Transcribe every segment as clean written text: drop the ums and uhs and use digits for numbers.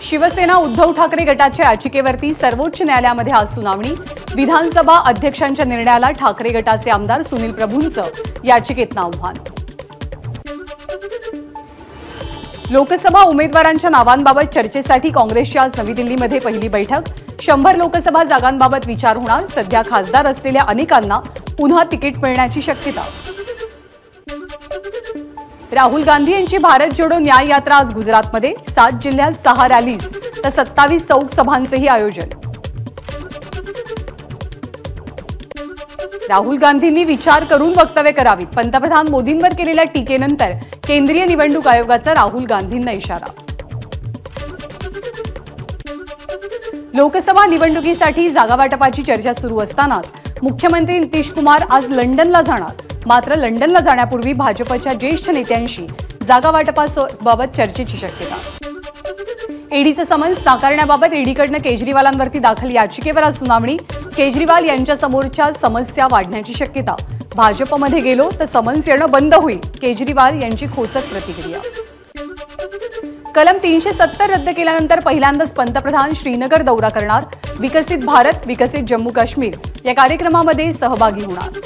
शिवसेना उद्धव ठाकरे गटाच्या याचिकेवरती सर्वोच्च न्यायालयामध्ये आज सुनावणी। विधानसभा अध्यक्षांच्या निर्णयाला ठाकरे गटाचे आमदार सुनील प्रभूंचं याचिकेत आव्हान। लोकसभा उमेदवारांच्या नावांबाबत चर्चेसाठी काँग्रेसची आज नवी दिल्लीमध्ये पहिली बैठक। 100 लोकसभा जागांबाबत विचार होणार। सध्या खासदार असलेल्या अनेकांना पुन्हा तिकीट मिळण्याची शक्यता। राहुल गांधी यांची भारत जोडो न्याय यात्रा आज गुजरातमध्ये 7 जिल्ह्यात 6 रॅलीज तर 27 चौक सभांचेही आयोजन। राहुल गांधींनी विचार करून वक्तव्य करावीत। पंतप्रधान मोदींवर केलेल्या टीकेनंतर केंद्रीय निवडणूक आयोगाचा राहुल गांधींना इशारा। लोकसभा निवडणुकीसाठी जागावाटपाची चर्चा सुरू असतानाच मुख्यमंत्री नितीश कुमार आज लंडनला जाणार। मात्र लंडनला जाण्यापूर्वी भाजपच्या ज्येष्ठ नेत्यांशी जागावाटपाबाबत चर्चेची शक्यता। ईडीचं समन्स नाकारण्याबाबत ईडीकडनं केजरीवालांवरती दाखल याचिकेवर आज सुनावणी। केजरीवाल यांच्या समोरच्या समस्या वाढण्याची शक्यता। भाजपमध्ये गेलो तर समन्स येणं बंद होईल, केजरीवाल यांची खोचक प्रतिक्रिया। कलम 370 रद्द केल्यानंतर पहिल्यांदाच पंतप्रधान श्रीनगर दौरा करणार। विकसित भारत विकसित जम्मू काश्मीर या कार्यक्रमामध्ये सहभागी होणार।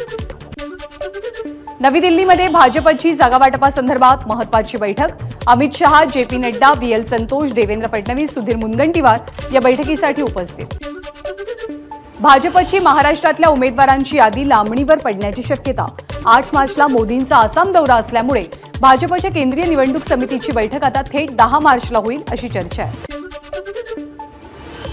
नवी दिल्लीमध्ये भाजपची जागावाटपासंदर्भात महत्त्वाची बैठक। अमित शहा, जेपी नड्डा, बीएल संतोष, देवेंद्र फडणवीस, सुधीर मुनगंटीवार या बैठकीसाठी उपस्थित। भाजपची महाराष्ट्रातल्या उमेदवारांची यादी लांबणीवर पडण्याची शक्यता। 8 मार्चला मोदींचा आसाम दौरा असल्यामुळे भाजपच्या केंद्रीय निवडणूक समितीची बैठक आता थेट 10 मार्चला होईल अशी चर्चा आहे।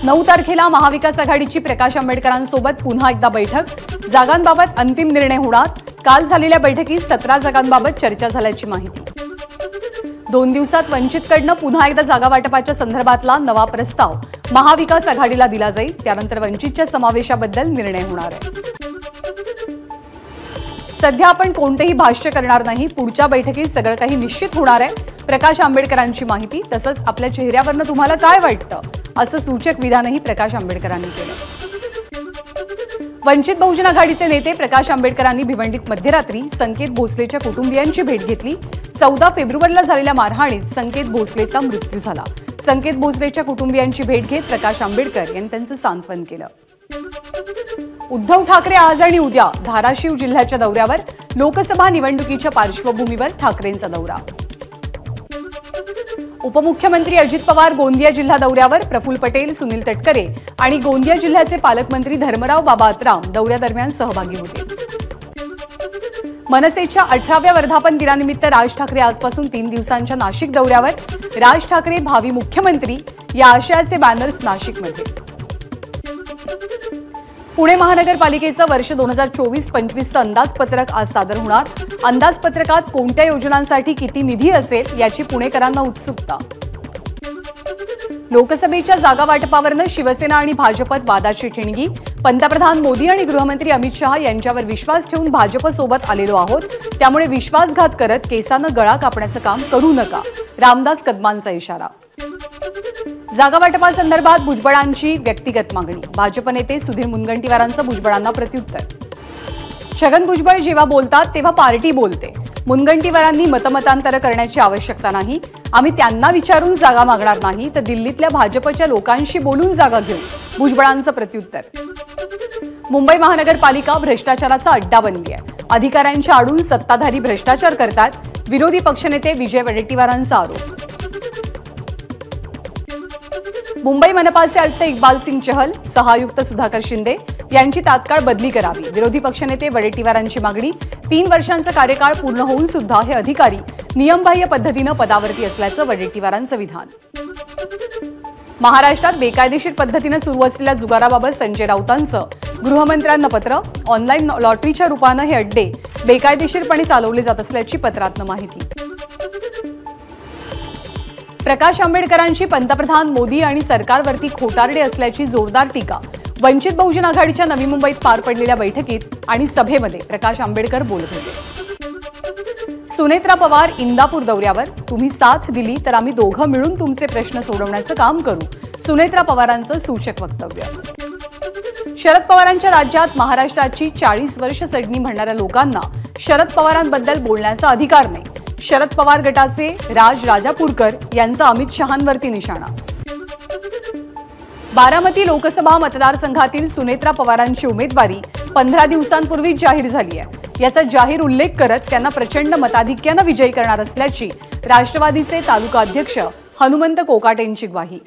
9 तारखेला महाविकास आघाडीची प्रकाश आंबेडकरांसोबत पुन्हा एकदा बैठक। जागांबाबत अंतिम निर्णय होणार। काल झालेल्या बैठकीत 17 जागांबाबत चर्चा झाल्याची माहिती। 2 दिवसात वंचितकडनं पुन्हा एकदा जागावाटपाच्या संदर्भातला नवा प्रस्ताव महाविकास आघाडीला दिला जाईल। त्यानंतर वंचितच्या समावेशाबद्दल निर्णय होणार आहे। सध्या आपण कोणतेही भाष्य करणार नाही, पुढच्या बैठकीत सगळं काही निश्चित होणार आहे। प्रकाश आंबेडकरांची माहिती। तसंच आपल्या चेहऱ्यावरनं तुम्हाला काय वाटतं असं सूचक विधानही प्रकाश आंबेडकरांनी केलं। वंचित बहुजन आघाडीचे नेते प्रकाश आंबेडकरांनी भिवंडीत मध्यरात्री संकेत भोसलेच्या कुटुंबियांची भेट घेतली। 14 फेब्रुवारीला झालेल्या मारहाणीत संकेत भोसलेचा मृत्यू झाला। संकेत भोसलेच्या कुटुंबियांची भेट घेत प्रकाश आंबेडकर यांनी त्यांचं सांत्वन केलं। उद्धव ठाकरे आज आणि उद्या धाराशिव जिल्ह्याच्या दौऱ्यावर। लोकसभा निवडणुकीच्या पार्श्वभूमीवर ठाकरेंचा दौरा। उपमुख्यमंत्री अजित पवार गोंदिया जिल्हा दौऱ्यावर। प्रफुल्ल पटेल, सुनील तटकरे आणि गोंदिया जिल्ह्याचे पालकमंत्री धर्मराव बाबा आत्राम दौऱ्यादरम्यान सहभागी होते। मनसेच्या 18व्या वर्धापन दिनानिमित्त राज ठाकरे आजपासून 3 दिवसांच्या नाशिक दौऱ्यावर। राज ठाकरे भावी मुख्यमंत्री या आशयाचे बॅनर्स नाशिकमध्ये। पुणे महानगरपालिकेचं वर्ष 2024-25चं अंदाजपत्रक आज सादर होणार। अंदाजपत्रकात कोणत्या योजनांसाठी किती निधी असेल याची पुणेकरांना उत्सुकता। लोकसभेच्या जागावाटपावरनं शिवसेना आणि भाजपत वादाची ठिणगी। पंतप्रधान मोदी आणि गृहमंत्री अमित शहा यांच्यावर विश्वास ठेवून भाजपसोबत आलेलो आहोत, त्यामुळे विश्वासघात करत केसानं गळा कापण्याचं काम करू नका, रामदास कदमांचा इशारा। जागावाटपासंदर्भात भुजबळांची व्यक्तिगत मागणी। भाजप नेते सुधीर मुनगंटीवारांचं भुजबळांना प्रत्युत्तर। छगन भुजबळ जेव्हा बोलतात तेव्हा पार्टी बोलते। मुनगंटीवारांनी मतमतांतर करण्याची आवश्यकता नाही। आम्ही त्यांना विचारून जागा मागणार नाही, तर दिल्लीतल्या भाजपच्या लोकांशी बोलून जागा घेऊ, भुजबळांचं प्रत्युत्तर। मुंबई महानगरपालिका भ्रष्टाचाराचा अड्डा बनली आहे। अधिकाऱ्यांच्या आडून सत्ताधारी भ्रष्टाचार करतात, विरोधी पक्षनेते विजय वडेट्टीवारांचा आरोप। मुंबई मनपाचे आयुक्त इक्बाल सिंग चहल, सहायुक्त सुधाकर शिंदे यांची तात्काळ बदली करावी, विरोधी पक्षनेते वडेट्टीवारांची मागणी। 3 वर्षांचा कार्यकाळ पूर्ण होऊन सुद्धा हे अधिकारी नियमबाह्य पद्धतीनं पदावरती असल्याचं वडेट्टीवारांचं विधान। महाराष्ट्रात बेकायदेशीर पद्धतीनं सुरू असलेल्या जुगाराबाबत संजय राऊतांचं गृहमंत्र्यांना पत्र। ऑनलाईन लॉटरीच्या रूपानं हे अड्डे बेकायदेशीरपणे चालवले जात असल्याची पत्रातनं माहिती। प्रकाश आंबेडकरांची पंतप्रधान मोदी आणि सरकारवरती खोटारडे असल्याची जोरदार टीका। वंचित बहुजन आघाडीच्या नवी मुंबईत पार पडलेल्या बैठकीत आणि सभेमध्ये प्रकाश आंबेडकर बोलत होते। सुनेत्रा पवार इंदापूर दौऱ्यावर। तुम्ही साथ दिली तर आम्ही दोघं मिळून तुमचे प्रश्न सोडवण्याचं काम करू, सुनेत्रा पवारांचं सूचक वक्तव्य। शरद पवारांच्या राज्यात महाराष्ट्राची 40 वर्ष सडणी म्हणणाऱ्या लोकांना शरद पवारांबद्दल बोलण्याचा अधिकार नाही। शरद पवार गटाचे राज राजापूरकर यांचा अमित शहांवरती निशाणा। बारामती लोकसभा मतदारसंघातील सुनेत्रा पवारांची उमेदवारी 15 दिवसांपूर्वीच जाहीर झाली आहे। याचा जाहीर उल्लेख करत त्यांना प्रचंड मताधिक्याने विजयी करणार असल्याची राष्ट्रवादीचे तालुका अध्यक्ष हनुमंत कोकाटेंची ग्वाही।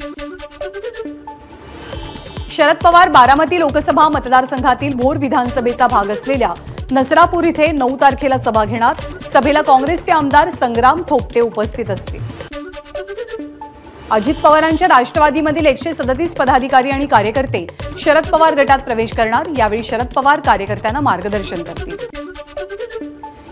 शरद पवार बारामती लोकसभा मतदारसंघातील भोर विधानसभेचा भाग असलेल्या नसरापूर इथे 9 तारखेला सभा घेणार। सभेला काँग्रेसचे आमदार संग्राम थोपटे उपस्थित असतील। अजित पवारांच्या राष्ट्रवादीमधील 137 पदाधिकारी आणि कार्यकर्ते शरद पवार गटात प्रवेश करणार। यावेळी शरद पवार कार्यकर्त्यांना मार्गदर्शन करतील।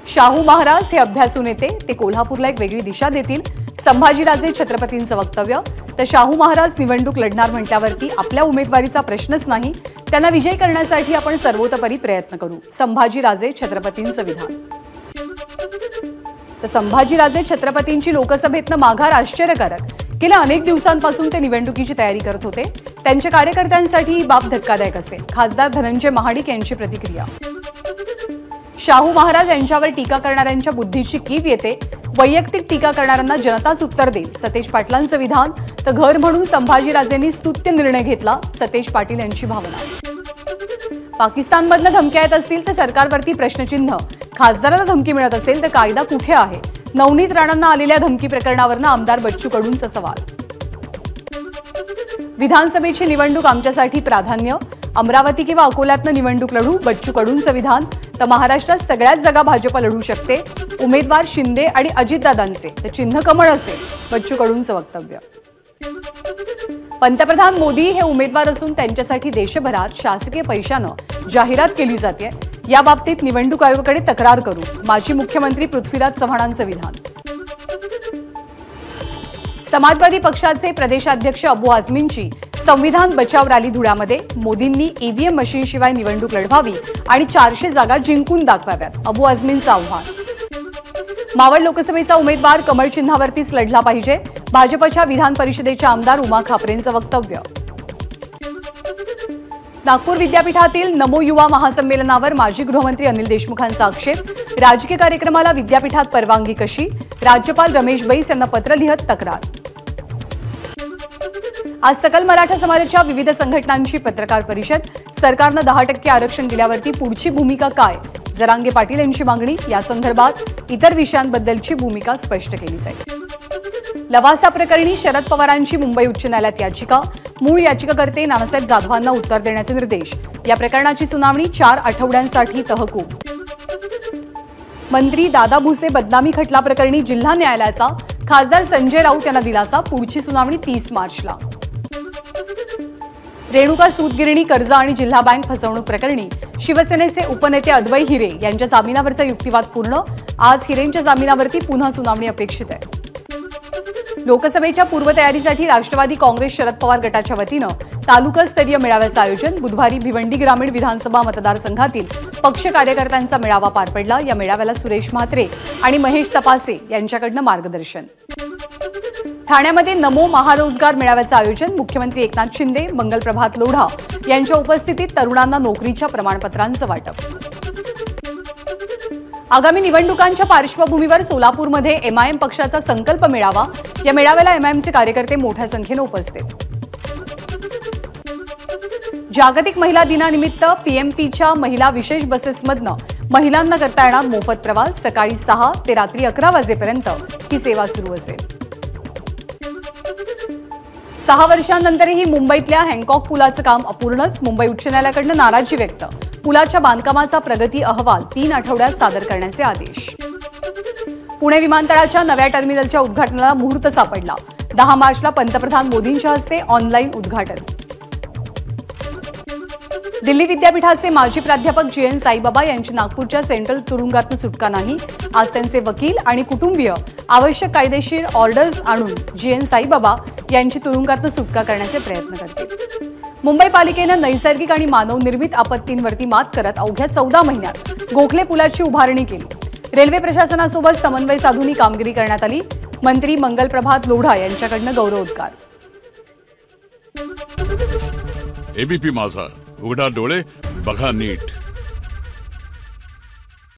शाहू महाराज हे अभ्यासू नेते, ते कोल्हापूरला एक वेगळी दिशा देतील। संभाजीराजे छत्रपतींचं वक्तव्य, तर शाहू महाराज निवडणूक लढणार म्हटल्यावरती आपल्या उमेदवारीचा प्रश्नच नाही, त्यांना विजयी करण्यासाठी आपण सर्वतोपरी प्रयत्न करू। संभाजीराजे छत्रपतींचं विधान। तर संभाजीराजे छत्रपतींची लोकसभेतनं माघार आश्चर्यकारक। गेल्या अनेक दिवसांपासून ते निवडणुकीची तयारी करत होते। त्यांच्या कार्यकर्त्यांसाठी ही बाब धक्कादायक असेल। खासदार धनंजय महाडिक यांची प्रतिक्रिया। शाहू महाराज यांच्यावर टीका करणाऱ्यांच्या बुद्धीची कीव येते, वैयक्तिक टीका करणाऱ्यांना जनताच उत्तर देईल। सतेज पाटलांचं विधान, तर घर म्हणून संभाजीराजेंनी स्तुत्य निर्णय घेतला। सतेज पाटील यांची भावना। पाकिस्तानमधनं धमक्या येत असतील तर सरकारवरती प्रश्नचिन्ह। खासदाराला धमकी मिळत असेल तर कायदा कुठे आहे? नवनीत राणांना आलेल्या धमकी प्रकरणावरनं आमदार बच्चू कडूंचा सवाल। विधानसभेची निवडणूक आमच्यासाठी प्राधान्य, अमरावती किंवा अकोल्यातनं निवडणूक लढू, बच्चू कडूंचं विधान। तर महाराष्ट्रात सगळ्याच जागा भाजप लढू शकते, उमेदवार शिंदे आणि अजितदादांचे, तर चिन्ह कमळ असेल, बच्चू कडूंचं वक्तव्य। पंतप्रधान मोदी हे उमेदवार असून त्यांच्यासाठी देशभरात शासकीय पैशानं जाहिरात केली जाते। या बाबतीत निवडणूक आयोगाकडे तक्रार करू, माजी मुख्यमंत्री पृथ्वीराज चव्हाणांचं विधान। समाजवादी पक्षाचे प्रदेशाध्यक्ष अबू आझमींची संविधान बचाव रॅली धुळ्यामध्ये। मोदींनी ईव्हीएम मशीनशिवाय निवडणूक लढवावी आणि 400 जागा जिंकून दाखवाव्यात, अबू आझमींचं आव्हान। मावळ लोकसभेचा उमेदवार कमळ चिन्हावरतीच लढला पाहिजे, भाजपच्या विधान परिषदेच्या आमदार उमा खापरेंचं वक्तव्य। नागपूर विद्यापीठातील नमो युवा महासंमेलनावर माजी गृहमंत्री अनिल देशमुखांचा आक्षेप। राजकीय कार्यक्रमाला विद्यापीठात परवानगी कशी? राज्यपाल रमेश बैस यांना पत्र लिहत तक्रार। आज सकल मराठा समाजाच्या विविध संघटनांची पत्रकार परिषद। सरकारनं 10% आरक्षण दिल्यावरती पुढची भूमिका काय? जरांगे पाटील यांची मागणी। या संदर्भात इतर विषयांबद्दलची भूमिका स्पष्ट केली जाईल। लवासा प्रकरणी शरद पवारांची मुंबई उच्च न्यायालयात याचिका। मूळ याचिकाकर्ते नानासाहेब जाधवांना उत्तर देण्याचे निर्देश। या प्रकरणाची सुनावणी 4 आठवड्यांसाठी तहकूब। मंत्री दादा भुसे बदनामी खटला प्रकरणी जिल्हा न्यायालयाचा खासदार संजय राऊत यांना दिलासा। पुढची सुनावणी 30 मार्चला। रेणुका सूतगिरणी कर्ज आणि जिल्हा बँक फसवणूक प्रकरणी शिवसेनेचे उपनेते अद्वै हिरे यांच्या जामिनावरचा युक्तिवाद पूर्ण। आज हिरेंच्या जामिनावरती पुन्हा सुनावणी अपेक्षित आहे। लोकसभेच्या पूर्वतयारीसाठी राष्ट्रवादी काँग्रेस शरद पवार गटाच्या वतीनं तालुकास्तरीय मेळाव्याचं आयोजन। बुधवारी भिवंडी ग्रामीण विधानसभा मतदारसंघातील पक्ष कार्यकर्त्यांचा मेळावा पार पडला। या मेळाव्याला सुरेश म्हात्रे आणि महेश तपासे यांच्याकडनं मार्गदर्शन। ठाण्यामध्ये नमो महारोजगार मेळाव्याचं आयोजन। मुख्यमंत्री एकनाथ शिंदे, मंगलप्रभात लोढा यांच्या उपस्थितीत तरुणांना नोकरीच्या प्रमाणपत्रांचं वाटप। आगामी निवडणुकांच्या पार्श्वभूमीवर सोलापूरमध्ये एमआयएम पक्षाचा संकल्प मेळावा। या मेळाव्याला एमआयएमचे कार्यकर्ते मोठ्या संख्येने उपस्थित। जागतिक महिला दिनानिमित्त पीएमपीच्या महिला विशेष बसेसमधनं महिलांना करता येणार मोफत प्रवास। सकाळी 6 ते रात्री 11 वाजेपर्यंत ही सेवा सुरू असेल। 6 वर्षांनंतरही मुंबईतल्या हँकॉक पुलाचं काम अपूर्णच। मुंबई उच्च न्यायालयाकडून नाराजी व्यक्त। पुलाच्या बांधकामाचा प्रगती अहवाल 3 आठवड्यात सादर करण्याचे आदेश। पुणे विमानतळाच्या नव्या टर्मिनलच्या उद्घाटनाला मुहूर्त सापडला। 10 मार्चला पंतप्रधान मोदींच्या हस्ते ऑनलाईन उद्घाटन। दिल्ली विद्यापीठाचे माजी प्राध्यापक जीएन साईबाबा यांची नागपूरच्या सेंट्रल तुरुंगातून सुटका नाही। आज त्यांचे वकील आणि कुटुंबीय आवश्यक कायदेशीर ऑर्डर्स आणून जीएन साईबाबा यांची तुरुंगातून सुटका करण्याचे प्रयत्न करतील। मुंबई पालिकेनं नैसर्गिक आणि मानवनिर्मित आपत्तींवरती मात करत अवघ्या 14 महिन्यात गोखले पुलाची उभारणी केली। रेल्वे प्रशासनासोबत समन्वय साधून ही कामगिरी करण्यात आली। मंत्री मंगलप्रभात लोढा यांच्याकडनं गौरवोद्गार। एबीपी माझा, उघडा डोळे बघा नीट।